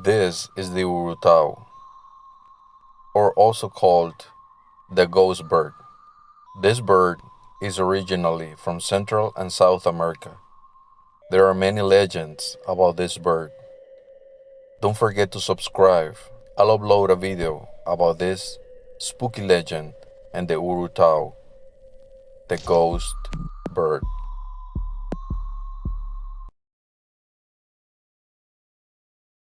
This is the urutao, or also called the ghost bird. This bird is originally from Central and South America. There are many legends about this bird. Don't forget to subscribe. I'll upload a video about this spooky legend and the urutao, the ghost bird.